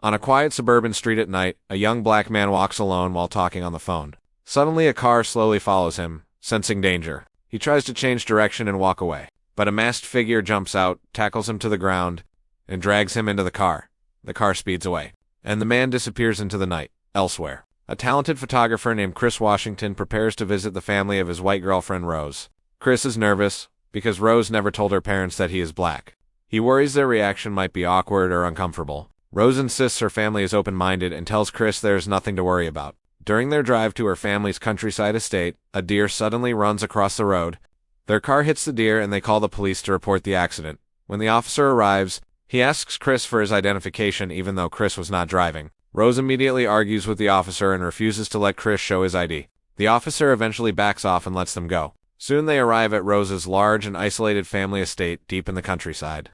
On a quiet suburban street at night, a young black man walks alone while talking on the phone. Suddenly, a car slowly follows him, sensing danger. He tries to change direction and walk away, but a masked figure jumps out, tackles him to the ground, and drags him into the car. The car speeds away, and the man disappears into the night. Elsewhere, a talented photographer named Chris Washington prepares to visit the family of his white girlfriend Rose. Chris is nervous, because Rose never told her parents that he is black. He worries their reaction might be awkward or uncomfortable. Rose insists her family is open-minded and tells Chris there is nothing to worry about. During their drive to her family's countryside estate, a deer suddenly runs across the road. Their car hits the deer and they call the police to report the accident. When the officer arrives, he asks Chris for his identification even though Chris was not driving. Rose immediately argues with the officer and refuses to let Chris show his ID. The officer eventually backs off and lets them go. Soon they arrive at Rose's large and isolated family estate deep in the countryside.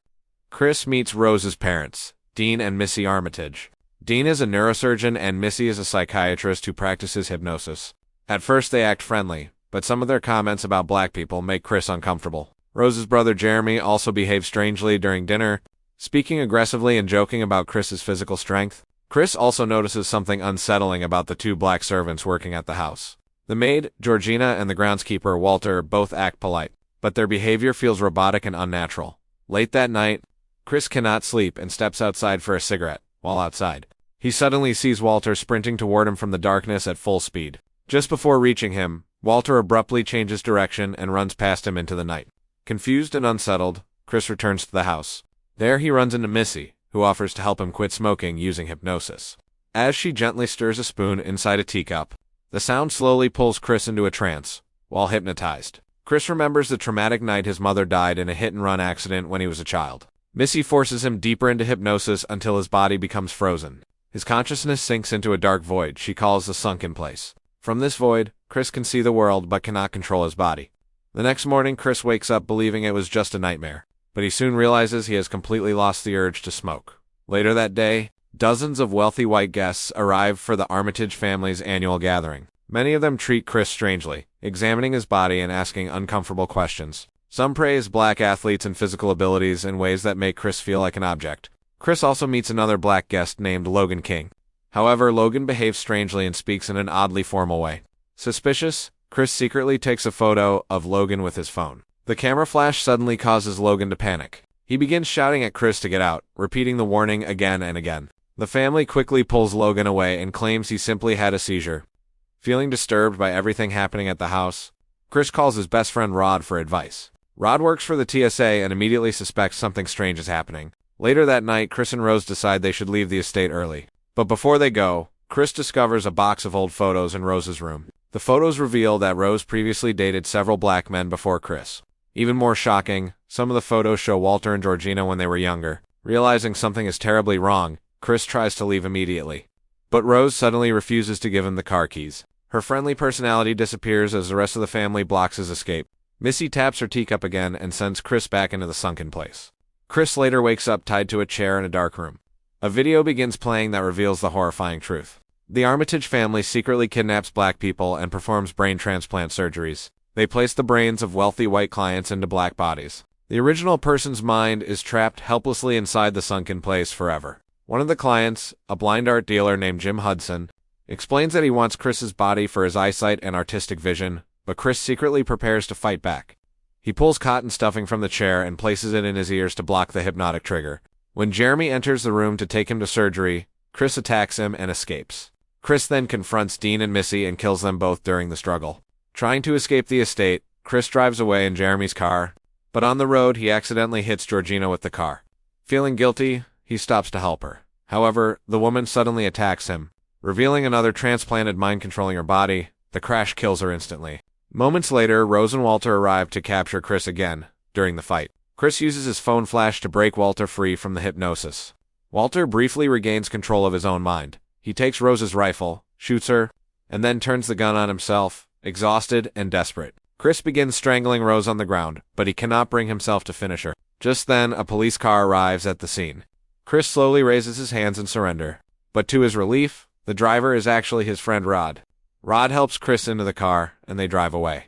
Chris meets Rose's parents, Dean and Missy Armitage. Dean is a neurosurgeon and Missy is a psychiatrist who practices hypnosis. At first they act friendly, but some of their comments about black people make Chris uncomfortable. Rose's brother Jeremy also behaves strangely during dinner, speaking aggressively and joking about Chris's physical strength. Chris also notices something unsettling about the two black servants working at the house. The maid, Georgina, and the groundskeeper, Walter, both act polite, but their behavior feels robotic and unnatural. Late that night, Chris cannot sleep and steps outside for a cigarette. While outside, he suddenly sees Walter sprinting toward him from the darkness at full speed. Just before reaching him, Walter abruptly changes direction and runs past him into the night. Confused and unsettled, Chris returns to the house. There he runs into Missy, who offers to help him quit smoking using hypnosis. As she gently stirs a spoon inside a teacup, the sound slowly pulls Chris into a trance. While hypnotized, Chris remembers the traumatic night his mother died in a hit-and-run accident when he was a child. Missy forces him deeper into hypnosis until his body becomes frozen. His consciousness sinks into a dark void she calls the sunken place. From this void, Chris can see the world but cannot control his body. The next morning, Chris wakes up believing it was just a nightmare, but he soon realizes he has completely lost the urge to smoke. Later that day, dozens of wealthy white guests arrive for the Armitage family's annual gathering. Many of them treat Chris strangely, examining his body and asking uncomfortable questions. Some praise black athletes and physical abilities in ways that make Chris feel like an object. Chris also meets another black guest named Logan King. However, Logan behaves strangely and speaks in an oddly formal way. Suspicious, Chris secretly takes a photo of Logan with his phone. The camera flash suddenly causes Logan to panic. He begins shouting at Chris to get out, repeating the warning again and again. The family quickly pulls Logan away and claims he simply had a seizure. Feeling disturbed by everything happening at the house, Chris calls his best friend Rod for advice. Rod works for the TSA and immediately suspects something strange is happening. Later that night, Chris and Rose decide they should leave the estate early. But before they go, Chris discovers a box of old photos in Rose's room. The photos reveal that Rose previously dated several black men before Chris. Even more shocking, some of the photos show Walter and Georgina when they were younger. Realizing something is terribly wrong, Chris tries to leave immediately. But Rose suddenly refuses to give him the car keys. Her friendly personality disappears as the rest of the family blocks his escape. Missy taps her teacup again and sends Chris back into the sunken place. Chris later wakes up tied to a chair in a dark room. A video begins playing that reveals the horrifying truth. The Armitage family secretly kidnaps black people and performs brain transplant surgeries. They place the brains of wealthy white clients into black bodies. The original person's mind is trapped helplessly inside the sunken place forever. One of the clients, a blind art dealer named Jim Hudson, explains that he wants Chris's body for his eyesight and artistic vision, but Chris secretly prepares to fight back. He pulls cotton stuffing from the chair and places it in his ears to block the hypnotic trigger. When Jeremy enters the room to take him to surgery, Chris attacks him and escapes. Chris then confronts Dean and Missy and kills them both during the struggle. Trying to escape the estate, Chris drives away in Jeremy's car, but on the road he accidentally hits Georgina with the car. Feeling guilty, he stops to help her. However, the woman suddenly attacks him. Revealing another transplanted mind controlling her body, the crash kills her instantly. Moments later, Rose and Walter arrive to capture Chris again, during the fight. Chris uses his phone flash to break Walter free from the hypnosis. Walter briefly regains control of his own mind. He takes Rose's rifle, shoots her, and then turns the gun on himself, exhausted and desperate. Chris begins strangling Rose on the ground, but he cannot bring himself to finish her. Just then, a police car arrives at the scene. Chris slowly raises his hands in surrender, but to his relief, the driver is actually his friend Rod. Rod helps Chris into the car, and they drive away,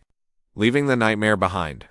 leaving the nightmare behind.